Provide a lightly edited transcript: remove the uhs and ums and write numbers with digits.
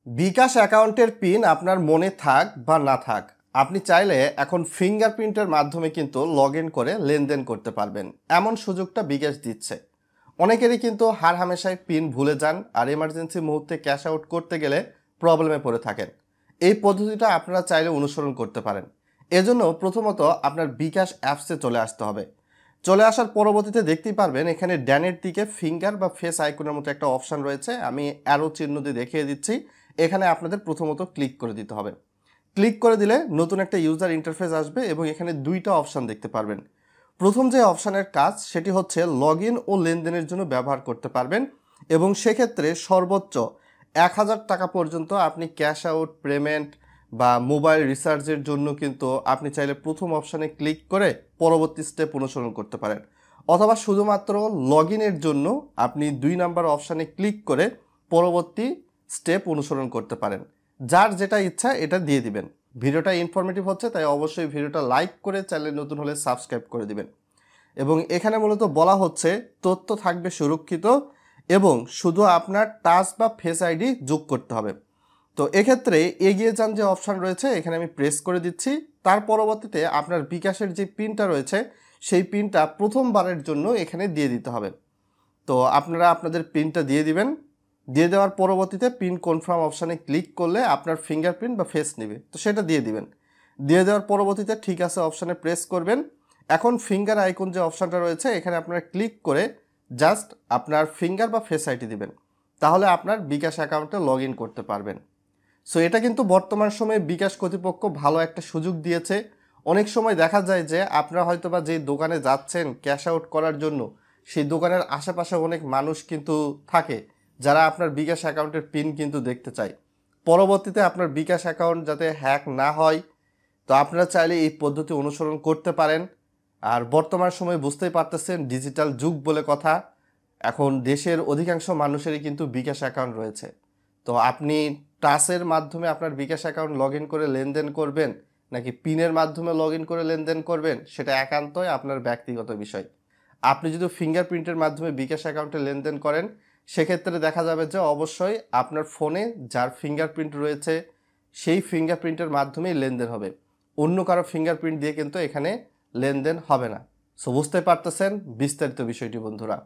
বিকাশ অ্যাকাউন্টের পিন আপনার মনে থাক বা না থাক, আপনি চাইলে এখন ফিঙ্গারপ্রিন্টের মাধ্যমে কিন্তু লগ ইন করে লেনদেন করতে পারবেন। এমন সুযোগটা বিকাশ দিচ্ছে। অনেকেরই কিন্তু হামেশাই পিন ভুলে যান আর এমার্জেন্সি মুহূর্তে ক্যাশ আউট করতে গেলে প্রবলেমে পড়ে থাকেন। এই পদ্ধতিটা আপনারা চাইলে অনুসরণ করতে পারেন। এজন্য প্রথমত আপনার বিকাশ অ্যাপসে চলে আসতে হবে। চলে আসার পরবর্তীতে দেখতেই পারবেন এখানে ড্যানের দিকে ফিঙ্গার বা ফেস আইকনের মতো একটা অপশান রয়েছে। আমি অ্যারো চিহ্ন দিয়ে দেখিয়ে দিচ্ছি। এখানে আপনাদের প্রথমত ক্লিক করে দিতে হবে। ক্লিক করে দিলে নতুন একটা ইউজার ইন্টারফেস আসবে এবং এখানে দুইটা অপশান দেখতে পারবেন। প্রথম যে অপশানের কাজ সেটি হচ্ছে লগ ইন ও লেনদেনের জন্য ব্যবহার করতে পারবেন এবং সেক্ষেত্রে সর্বোচ্চ 1000 টাকা পর্যন্ত আপনি ক্যাশ আউট পেমেন্ট বা মোবাইল রিচার্জের জন্য কিন্তু আপনি চাইলে প্রথম অপশানে ক্লিক করে পরবর্তী স্টেপ অনুসরণ করতে পারেন, অথবা শুধুমাত্র লগ ইনের জন্য আপনি 2 নাম্বার অপশানে ক্লিক করে পরবর্তী স্টেপ অনুসরণ করতে পারেন। যার যেটা ইচ্ছা এটা দিয়ে দিবেন। ভিডিওটা ইনফরমেটিভ হচ্ছে তাই অবশ্যই ভিডিওটা লাইক করে চ্যানেল নতুন হলে সাবস্ক্রাইব করে দিবেন। এবং এখানে মূলত বলা হচ্ছে তথ্য থাকবে সুরক্ষিত এবং শুধু আপনার টাচ বা ফেস আইডি যোগ করতে হবে। তো এক্ষেত্রে এগিয়ে যান যে অপশান রয়েছে এখানে আমি প্রেস করে দিচ্ছি। তার পরবর্তীতে আপনার বিকাশের যে পিনটা রয়েছে সেই পিনটা প্রথমবারের জন্য এখানে দিয়ে দিতে হবে। তো আপনারা আপনাদের পিনটা দিয়ে দিবেন। দিয়ে দেওয়ার পরবর্তীতে পিন কনফার্ম অপশানে ক্লিক করলে আপনার ফিঙ্গারপ্রিন্ট বা ফেস নেবে, তো সেটা দিয়ে দিবেন। দিয়ে দেওয়ার পরবর্তীতে ঠিক আছে অপশানে প্রেস করবেন। এখন ফিঙ্গার আইকন যে অপশানটা রয়েছে এখানে আপনারা ক্লিক করে জাস্ট আপনার ফিঙ্গার বা ফেস আইডি দিবেন। তাহলে আপনার বিকাশ অ্যাকাউন্টে লগ ইন করতে পারবেন। সো এটা কিন্তু বর্তমান সময়ে বিকাশ কর্তৃপক্ষ ভালো একটা সুযোগ দিয়েছে। অনেক সময় দেখা যায় যে আপনারা হয়তো বা যেই দোকানে যাচ্ছেন ক্যাশ আউট করার জন্য সেই দোকানের আশেপাশে অনেক মানুষ কিন্তু থাকে যারা আপনার বিকাশ অ্যাকাউন্টের পিন কিন্তু দেখতে চায়। পরবর্তীতে আপনার বিকাশ অ্যাকাউন্ট যাতে হ্যাক না হয়, তো আপনারা চাইলে এই পদ্ধতি অনুসরণ করতে পারেন। আর বর্তমান সময়ে বুঝতেই পারতেছেন ডিজিটাল যুগ বলে কথা। এখন দেশের অধিকাংশ মানুষেরই কিন্তু বিকাশ অ্যাকাউন্ট রয়েছে। তো আপনি টাচের মাধ্যমে আপনার বিকাশ অ্যাকাউন্ট লগ ইন করে লেনদেন করবেন নাকি পিনের মাধ্যমে লগ ইন করে লেনদেন করবেন সেটা একান্তই আপনার ব্যক্তিগত বিষয়। আপনি যদি ফিঙ্গারপ্রিন্টের মাধ্যমে বিকাশ অ্যাকাউন্টে লেনদেন করেন সেক্ষেত্রে দেখা যাবে যে অবশ্যই আপনার ফোনে যার ফিঙ্গারপ্রিন্ট রয়েছে সেই ফিঙ্গারপ্রিন্টের মাধ্যমেই লেনদেন হবে। অন্য কারো ফিঙ্গারপ্রিন্ট দিয়ে কিন্তু এখানে লেনদেন হবে না। সো বুঝতে পারতেছেন বিস্তারিত বিষয়টি বন্ধুরা।